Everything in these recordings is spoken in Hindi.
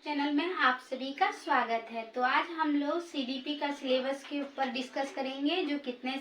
चैनल में आप सभी का स्वागत है। तो आज हम लोग सीडीपी का सिलेबस के ऊपर डिस्कस करेंगे, जो कितने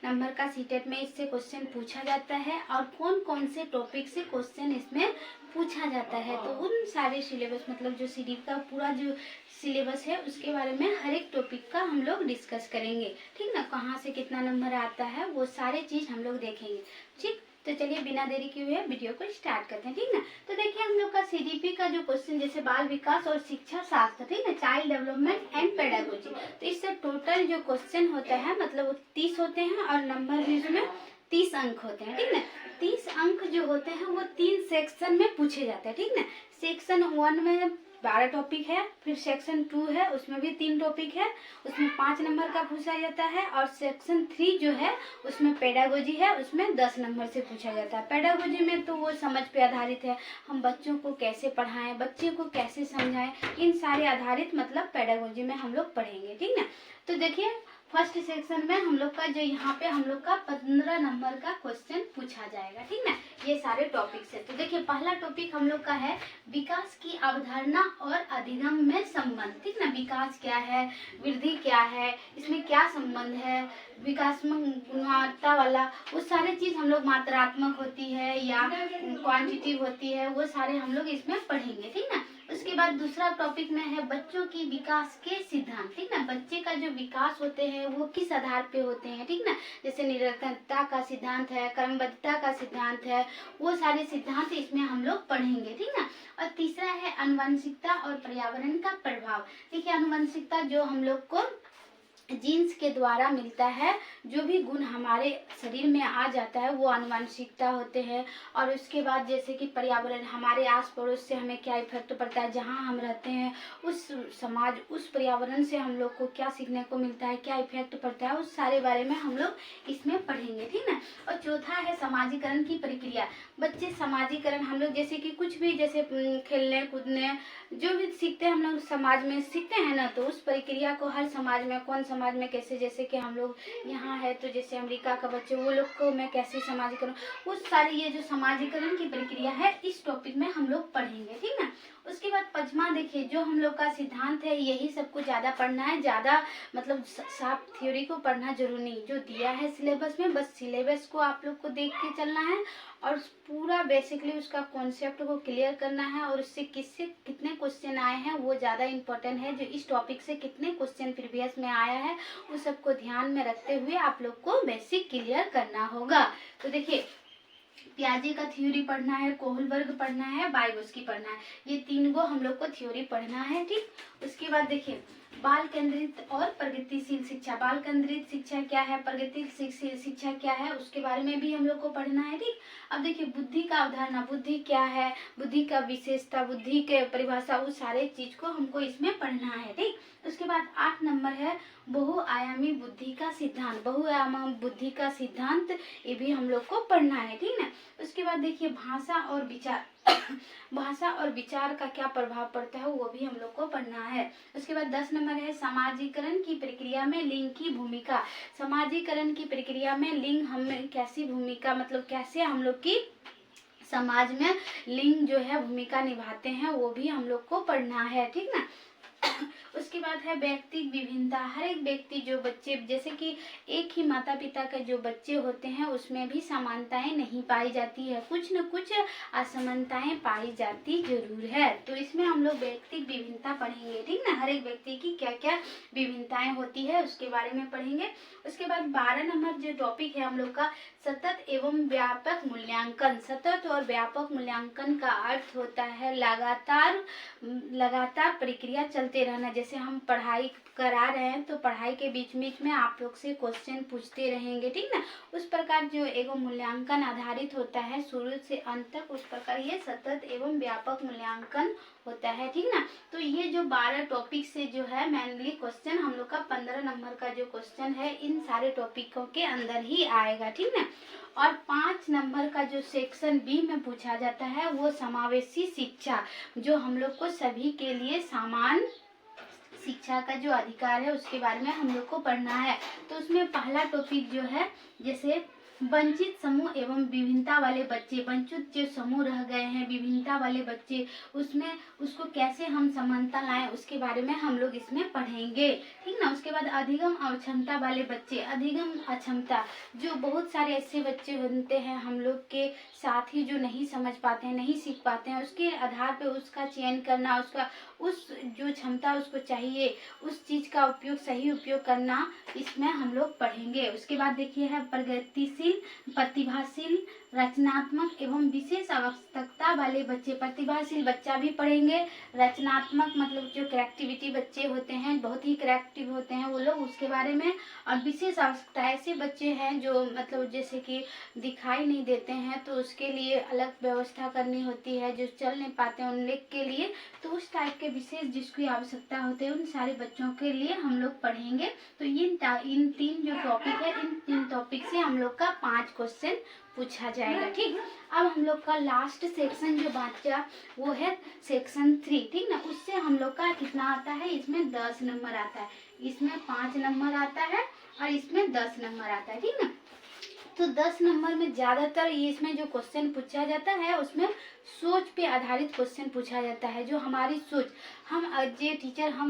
नंबर का सीटेट में इससे क्वेश्चन पूछा जाता है और कौन कौन से टॉपिक से क्वेश्चन इसमें पूछा जाता है। तो उन सारे सिलेबस मतलब जो सीडीपी का पूरा जो सिलेबस है उसके बारे में हर एक टॉपिक का हम लोग डिस्कस करेंगे, ठीक ना। कहाँ से कितना नंबर आता है वो सारे चीज़ हम लोग देखेंगे, ठीक। तो चलिए बिना देरी किए हुए वीडियो को स्टार्ट करते हैं, ठीक ना। तो देखिए हम लोग का सीडीपी का जो क्वेश्चन जैसे बाल विकास और शिक्षा शास्त्र, ठीक है, चाइल्ड डेवलपमेंट एंड पेडागोजी, तो इससे टोटल जो क्वेश्चन होता है मतलब वो 30 होते हैं और नंबर भी उसमें 30 अंक होते हैं, ठीक ना। 30 अंक जो होते हैं वो 3 सेक्शन में पूछे जाते हैं, ठीक ना। सेक्शन 1 में 12 टॉपिक है, फिर सेक्शन 2 है उसमें भी 3 टॉपिक है, उसमें 5 नंबर का पूछा जाता है, और सेक्शन 3 जो है उसमें पेडागोजी है, उसमें 10 नंबर से पूछा जाता है। पेडागोजी में तो वो समझ पे आधारित है, हम बच्चों को कैसे पढ़ाएं, बच्चे को कैसे समझाएं, इन सारे आधारित मतलब पेडागोजी में हम लोग पढ़ेंगे, ठीक ना। तो देखिए फर्स्ट सेक्शन में हम लोग का जो यहाँ पे हम लोग का 15 नंबर का क्वेश्चन पूछा जाएगा, ठीक ना। ये सारे टॉपिक है। तो देखिए पहला टॉपिक हम लोग का है विकास की अवधारणा और अधिगम में संबंध, ठीक ना। विकास क्या है, वृद्धि क्या है, इसमें क्या संबंध है, विकास में गुणवत्ता वाला वो सारे चीज हम लोग मात्रात्मक होती है या क्वांटिटिव होती है, वो सारे हम लोग इसमें पढ़ेंगे, ठीक ना। उसके बाद दूसरा टॉपिक में है बच्चों की विकास के सिद्धांत, ठीक ना। बच्चे का जो विकास होते हैं वो किस आधार पे होते हैं, ठीक ना। जैसे निरंतरता का सिद्धांत है, क्रमबद्धता का सिद्धांत है, वो सारे सिद्धांत इसमें हम लोग पढ़ेंगे, ठीक ना। और तीसरा है आनुवंशिकता और पर्यावरण का प्रभाव। देखिए आनुवंशिकता जो हम लोग को जीन्स के द्वारा मिलता है, जो भी गुण हमारे शरीर में आ जाता है वो आनुवंशिकता होते हैं। और उसके बाद जैसे कि पर्यावरण, हमारे आस पड़ोस से हमें क्या इफेक्ट पड़ता है, जहाँ हम रहते हैं उस समाज उस पर्यावरण से हम लोग को क्या सीखने को मिलता है, क्या इफेक्ट पड़ता है, उस सारे बारे में हम लोग इसमें पढ़ेंगे, ठीक ना। और चौथा है समाजीकरण की प्रक्रिया। बच्चे समाजीकरण हम लोग जैसे कि कुछ भी जैसे खेलने कूदने जो भी सीखते हैं हम लोग समाज में सीखते हैं ना, तो उस प्रक्रिया को हर समाज में कौन समाज में कैसे, जैसे कि हम लोग यहाँ है तो जैसे अमेरिका का बच्चे वो लोग को मैं कैसे समाजीकरण, वो सारी ये जो समाजीकरण की प्रक्रिया है इस टॉपिक में हम लोग पढ़ेंगे, ठीक ना। उसके बाद पचमा देखिए जो हम लोग का सिद्धांत है, यही सबको ज़्यादा पढ़ना है, ज़्यादा मतलब साफ थ्योरी को पढ़ना जरूरी नहीं, जो दिया है सिलेबस में बस सिलेबस को आप लोग को देख के चलना है और पूरा बेसिकली उसका कॉन्सेप्ट को क्लियर करना है, और उससे किससे कितने क्वेश्चन आए हैं वो ज़्यादा इम्पोर्टेंट है। जो इस टॉपिक से कितने क्वेश्चन प्रीवियस में आया है वो सबको ध्यान में रखते हुए आप लोग को बेसिक क्लियर करना होगा। तो देखिए पियाजे का थ्योरी पढ़ना है, कोहलबर्ग पढ़ना है, बाइगोस्की पढ़ना है, ये 3 गो हम लोग को थ्योरी पढ़ना है, ठीक। उसके बाद देखिए बाल केंद्रित और प्रगतिशील शिक्षा। बाल केंद्रित शिक्षा क्या है, प्रगतिशील शिक्षा क्या है, उसके बारे में भी हम लोग को पढ़ना है, ठीक। अब देखिए बुद्धि का अवधारणा, बुद्धि क्या है, बुद्धि का विशेषता, बुद्धि के परिभाषा, वो सारे चीज को हमको इसमें पढ़ना है, ठीक। उसके बाद 8 नंबर है बहुआयामी बुद्धि का सिद्धांत। बहुआयामी बुद्धि का सिद्धांत ये भी हम लोग को पढ़ना है, ठीक ना। उसके बाद देखिए भाषा और विचार भाषा और विचार का क्या प्रभाव पड़ता है वो भी हम लोग को पढ़ना है। उसके बाद 10 नंबर है समाजीकरण की प्रक्रिया में लिंग की भूमिका। समाजीकरण की प्रक्रिया में लिंग हमें कैसी भूमिका मतलब कैसे हम लोग की समाज में लिंग जो है भूमिका निभाते हैं वो भी हम लोग को पढ़ना है, ठीक ना। उसके बाद है व्यक्तिगत विभिन्नता। हर एक व्यक्ति जो बच्चे जैसे कि एक ही माता पिता के जो बच्चे होते हैं उसमें भी समानताएं नहीं पाई जाती है, कुछ न कुछ असमानताएं पाई जाती जरूर है। तो इसमें हम लोग व्यक्तिगत विभिन्नता पढ़ेंगे, ठीक ना। हर एक व्यक्ति की क्या क्या विभिन्नताएं होती है उसके बारे में पढ़ेंगे। उसके बाद 12 नंबर जो टॉपिक है हम लोग का सतत एवं व्यापक मूल्यांकन। सतत और व्यापक मूल्यांकन का अर्थ होता है लगातार प्रक्रिया चलते रहना। जैसे हम पढ़ाई करा रहे हैं तो पढ़ाई के बीच बीच में आप लोग से क्वेश्चन पूछते रहेंगे, ठीक ना। उस प्रकार जो एवं मूल्यांकन आधारित होता है शुरू से अंत तक, उस प्रकार ये सतत एवं व्यापक मूल्यांकन होता है, ठीक ना। तो ये जो 12 टॉपिक से जो है मेनली क्वेश्चन हम लोग का 15 नंबर का जो क्वेश्चन है इन सारे टॉपिकों के अंदर ही आएगा, ठीक ना। और 5 नंबर का जो सेक्शन बी में पूछा जाता है वो समावेशी शिक्षा, जो हम लोग को सभी के लिए समान शिक्षा का जो अधिकार है उसके बारे में हम लोग को पढ़ना है। तो उसमें पहला टॉपिक जो है जैसे वंचित समूह एवं विभिन्नता वाले बच्चे, वंचित जो समूह रह गए हैं, विभिन्नता वाले बच्चे, उसमें उसको कैसे हम समानता लाएं उसके बारे में हम लोग इसमें पढ़ेंगे, ठीक ना। उसके बाद अधिगम अक्षमता वाले बच्चे, अधिगम अक्षमता, जो बहुत सारे ऐसे बच्चे होते हैं हम लोग के साथ ही जो नहीं समझ पाते हैं, नहीं सीख पाते हैं, उसके आधार पे उसका चयन करना, उसका उस जो क्षमता उसको चाहिए उस चीज का उपयोग, सही उपयोग करना, इसमें हम लोग पढ़ेंगे। उसके बाद देखिए है प्रगतिशील, प्रतिभाशील, रचनात्मक एवं विशेष आवश्यकता वाले बच्चे। प्रतिभाशील बच्चा भी पढ़ेंगे, रचनात्मक मतलब जो क्रिएटिविटी बच्चे होते हैं, बहुत ही क्रिएटिव होते हैं वो लोग, उसके बारे में। और विशेष आवश्यकता ऐसे बच्चे हैं जो मतलब जैसे कि दिखाई नहीं देते हैं तो उसके लिए अलग व्यवस्था करनी होती है, जो चल नहीं पाते हैं उन लोग के लिए, तो उस टाइप के विशेष जिसकी आवश्यकता होती है उन सारे बच्चों के लिए हम लोग पढ़ेंगे। तो इन तीन जो टॉपिक है, इन तीन टॉपिक से हम लोग का 5 क्वेश्चन पूछा जाएगा, ठीक। अब हम लोग का लास्ट सेक्शन जो बचा वो है सेक्शन 3, ठीक ना। उससे हम लोग का कितना आता है, इसमें 10 नंबर आता है, इसमें 5 नंबर आता है और इसमें 10 नंबर आता है, ठीक ना। तो 10 नंबर में ज्यादातर ये इसमें जो क्वेश्चन पूछा जाता है उसमें सोच पे आधारित क्वेश्चन पूछा जाता है। जो हमारी सोच, हम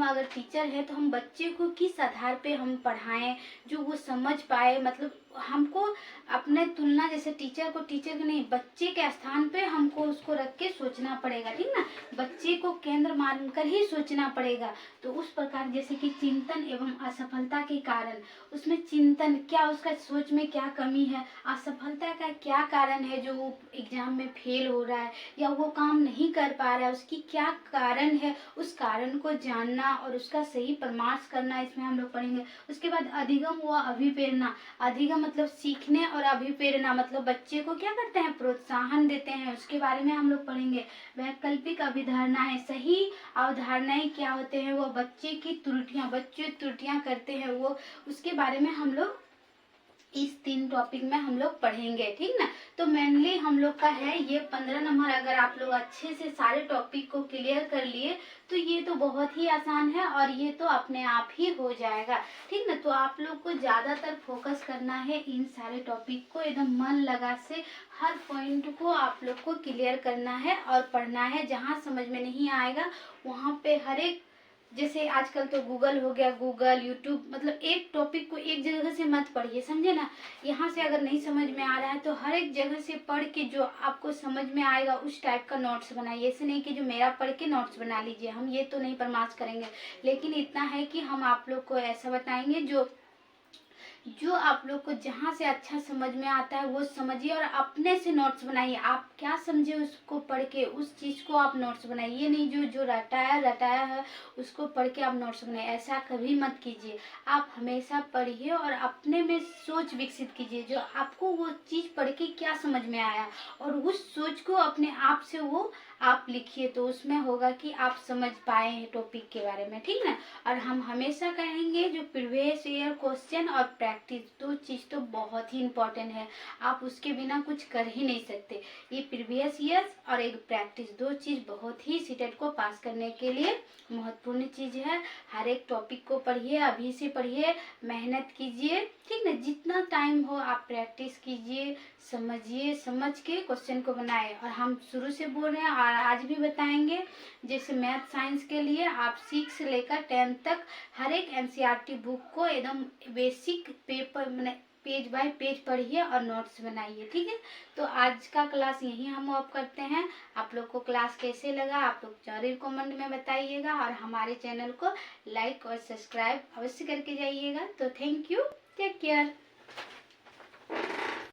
अगर टीचर है तो हम बच्चे को किस आधार पे हम पढ़ाएं जो वो समझ पाए, मतलब हमको अपने तुलना, जैसे टीचर के नहीं, बच्चे के स्थान पे हमको उसको रख के सोचना पड़ेगा, ठीक ना। बच्चे को केंद्र मानकर ही सोचना पड़ेगा। तो उस प्रकार जैसे कि चिंतन एवं असफलता के कारण, उसमें चिंतन क्या, उसका सोच में क्या कमी है, असफलता का क्या कारण है जो वो एग्जाम में फेल हो रहा है या वो काम नहीं कर पा रहा है, उसकी क्या कारण है, उस कारण को जानना और उसका सही परामर्श करना, इसमें हम लोग पढ़ेंगे। उसके बाद अधिगम व अभिप्रेरणा, अधिगम मतलब सीखने और अभिप्रेरणा मतलब बच्चे को क्या करते हैं, प्रोत्साहन देते हैं, उसके बारे में हम लोग पढ़ेंगे। वैकल्पिक अवधारणाएं, सही अवधारणाएं क्या होते हैं, वो बच्चे की त्रुटियां, बच्चे त्रुटियां करते हैं वो, उसके बारे में हम लोग इस 3 टॉपिक में हम लोग पढ़ेंगे, ठीक ना। तो मेनली हम लोग का है ये 15 नंबर। अगर आप लोग अच्छे से सारे टॉपिक को क्लियर कर लिए तो ये तो बहुत ही आसान है और ये तो अपने आप ही हो जाएगा, ठीक ना। तो आप लोग को ज्यादातर फोकस करना है इन सारे टॉपिक को, एकदम मन लगा से हर पॉइंट को आप लोग को क्लियर करना है और पढ़ना है। जहाँ समझ में नहीं आएगा वहाँ पे हर एक, जैसे आजकल तो गूगल हो गया, गूगल, यूट्यूब, मतलब एक टॉपिक को एक जगह से मत पढ़िए, समझे ना। यहाँ से अगर नहीं समझ में आ रहा है तो हर एक जगह से पढ़ के जो आपको समझ में आएगा उस टाइप का नोट्स बनाइए। ऐसे नहीं कि जो मेरा पढ़ के नोट्स बना लीजिए, हम ये तो नहीं परामर्श करेंगे, लेकिन इतना है कि हम आप लोग को ऐसा बताएंगे जो आप लोग को जहाँ से अच्छा समझ में आता है वो समझिए और अपने से नोट्स बनाइए। आप क्या समझे उसको पढ़ के उस चीज को आप नोट्स बनाइए, ये नहीं जो रटाया है उसको पढ़ के आप नोट्स बनाइए, ऐसा कभी मत कीजिए। आप हमेशा पढ़िए और अपने में सोच विकसित कीजिए, जो आपको वो चीज पढ़ के क्या समझ में आया और उस सोच को अपने आप से वो आप लिखिए, तो उसमें होगा कि आप समझ पाए हैं टॉपिक के बारे में, ठीक ना। और हम हमेशा कहेंगे जो प्रीवियस ईयर क्वेश्चन और प्रैक्टिस, 2 चीज तो बहुत ही इम्पोर्टेंट है, आप उसके बिना कुछ कर ही नहीं सकते। ये प्रीवियस ईयर और एक प्रैक्टिस, 2 चीज बहुत ही सीटेट को पास करने के लिए महत्वपूर्ण चीज है। हर एक टॉपिक को पढ़िए, अभी से पढ़िए, मेहनत कीजिए, ठीक ना। जितना टाइम हो आप प्रैक्टिस कीजिए, समझिए, समझ के क्वेश्चन को बनाए। और हम शुरू से बोल रहे हैं और आज भी बताएंगे, जैसे मैथ साइंस के लिए आप 6 से लेकर 10 तक हर एक एनसीईआरटी बुक को एकदम basic paper page bye page पढ़िए और नोट्स बनाइए, ठीक है। तो आज का क्लास यही हम ऑफ करते हैं। आप लोग को क्लास कैसे लगा आप लोग जरूर कमेंट में बताइएगा और हमारे चैनल को लाइक और सब्सक्राइब अवश्य करके जाइएगा। तो थैंक यू, टेक केयर।